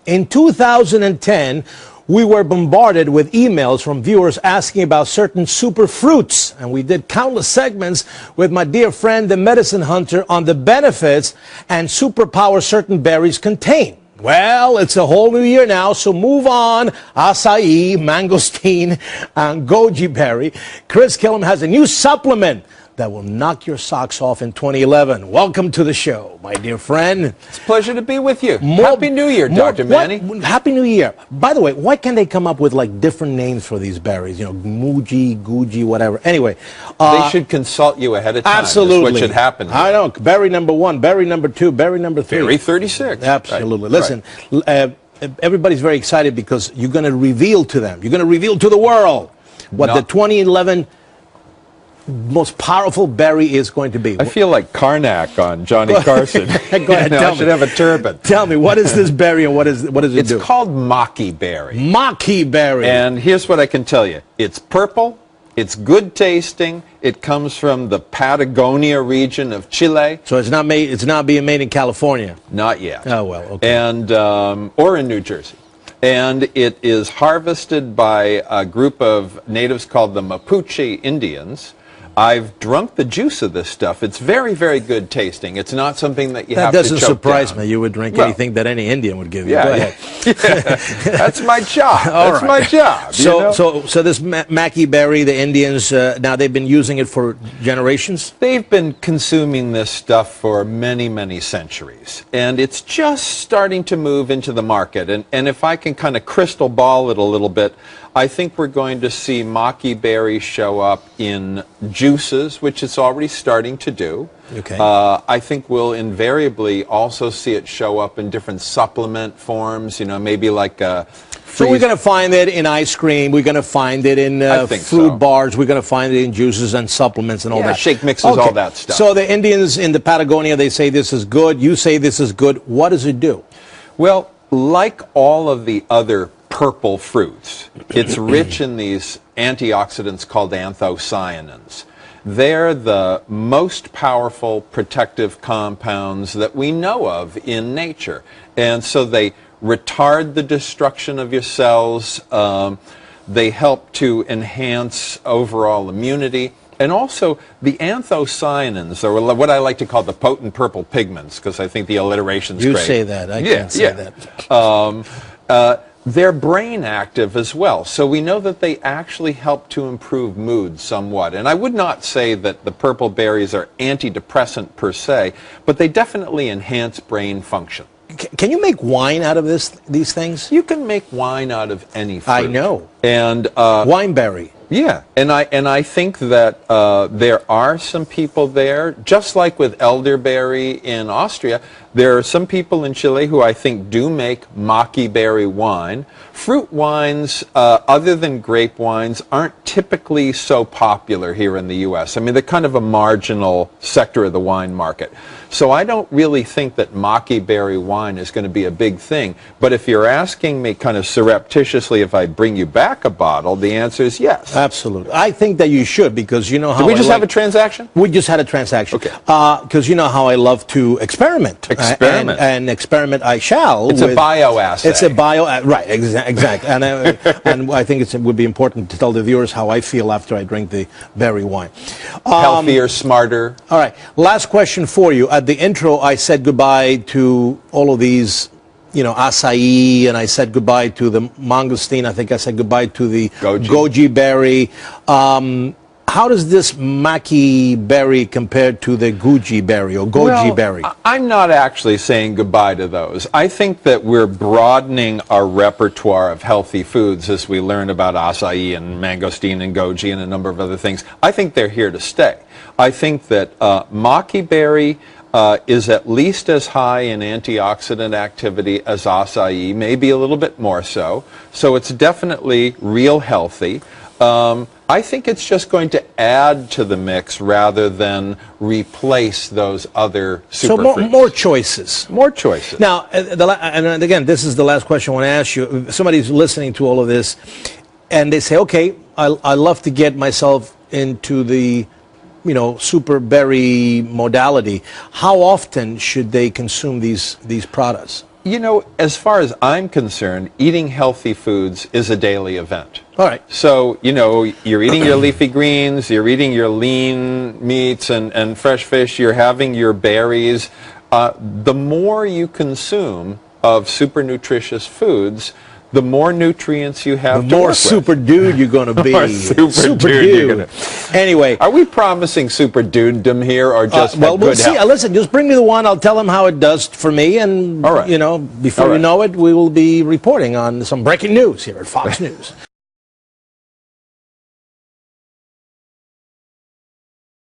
In 2010, we were bombarded with emails from viewers asking about certain superfruits, and we did countless segments with my dear friend, the medicine hunter, on the benefits and superpower certain berries contain. Well, it's a whole new year now, so move on. Acai, mangosteen, and goji berry. Chris Killam has a new supplement that will knock your socks off in 2011. Welcome to the show, my dear friend. It's a pleasure to be with you. Happy New Year, Dr. Manny. Happy New Year. By the way, why can't they come up with like different names for these berries? You know, Muji, Guji, whatever. Anyway. They should consult you ahead of time. Absolutely. That's what should happen. I know. Berry number 1, berry number 2, berry number 3. Berry 36. Absolutely. Right. Listen, everybody's very excited because you're going to reveal to them, you're going to reveal to the world what the 2011 most powerful berry is going to be. I feel like Karnak on Johnny Carson. Go ahead, tell me. I should have a turban. Tell me, what is this berry and what does it do? It's called Maqui berry. Maqui berry. And here's what I can tell you. It's purple. It's good tasting. It comes from the Patagonia region of Chile. So it's not made. It's not being made in California. Not yet. Oh well. Okay. And or in New Jersey. And it is harvested by a group of natives called the Mapuche Indians. I've drunk the juice of this stuff. It's very, very good tasting. It's not something that you have to choke down. That doesn't surprise me. You would drink anything that any Indian would give you. Yeah, Go ahead. Yeah. That's my job. That's my job. So this Maqui berry, the Indians, now they've been using it for generations? They've been consuming this stuff for many, many centuries. And it's just starting to move into the market. And if I can kind of crystal ball it a little bit, I think we're going to see Maqui berry show up in juices, which it's already starting to do. Okay. I think we'll invariably also see it show up in different supplement forms, you know, maybe like a... So we're going to find it in ice cream, we're going to find it in fruit bars, we're going to find it in juices and supplements and all that. Shake mixes, all that stuff. So the Indians in the Patagonia, they say this is good, you say this is good. What does it do? Well, like all of the other purple fruits, it's rich in these antioxidants called anthocyanins. They're the most powerful protective compounds that we know of in nature. And so they retard the destruction of your cells. They help to enhance overall immunity. And also, the anthocyanins, or what I like to call the potent purple pigments, because I think the alliteration's great. You say that. I can't say that. They're brain active as well, so we know that they actually help to improve mood somewhat. And I would not say that the purple berries are antidepressant per se, but they definitely enhance brain function. Can you make wine out of these things? You can make wine out of any fruit. I know. And wineberry. Yeah, and I think that there are some people there, just like with elderberry in Austria, there are some people in Chile who I think do make Maqui berry wine. Fruit wines, other than grape wines, aren't typically so popular here in the U.S. I mean, they're kind of a marginal sector of the wine market. So I don't really think that Maqui berry wine is going to be a big thing. But if you're asking me kind of surreptitiously if I'd bring you back a bottle, the answer is yes. Absolutely. I think that you should, because you know how Did we just have a transaction? We just had a transaction. Okay. Because you know how I love to experiment. Experiment. And experiment I shall. It's a bioassay. It's a right, exactly. And I think it would be important to tell the viewers how I feel after I drink the berry wine. Healthier, smarter. All right. Last question for you. At the intro, I said goodbye to all of these, you know, acai, and I said goodbye to the mangosteen. I think I said goodbye to the goji berry. How does this Maqui berry compare to the Guji berry or goji berry? I'm not actually saying goodbye to those. I think that we're broadening our repertoire of healthy foods as we learn about acai and mangosteen and goji and a number of other things. I think they're here to stay. I think that Maqui berry is at least as high in antioxidant activity as acai, maybe a little bit more so. So it's definitely real healthy. I think it's just going to add to the mix rather than replace those other superfruits. So more choices. More choices. Now, and again, this is the last question I want to ask you. If somebody's listening to all of this, and they say, okay, I love to get myself into the, you know, super berry modality. How often should they consume these products? You know, as far as I'm concerned, eating healthy foods is a daily event. All right. So, you know, you're eating your leafy greens, you're eating your lean meats and fresh fish, you're having your berries. The more you consume of super nutritious foods, the more nutrients you have The more super dude you're going to be. More super dude you're gonna... Anyway. Are we promising super dudedom here or just well, we'll good see. health? Listen, just bring me the one. I'll tell him how it does for me. And, All right. you know, before All you right. know it, we will be reporting on some breaking news here at Fox News.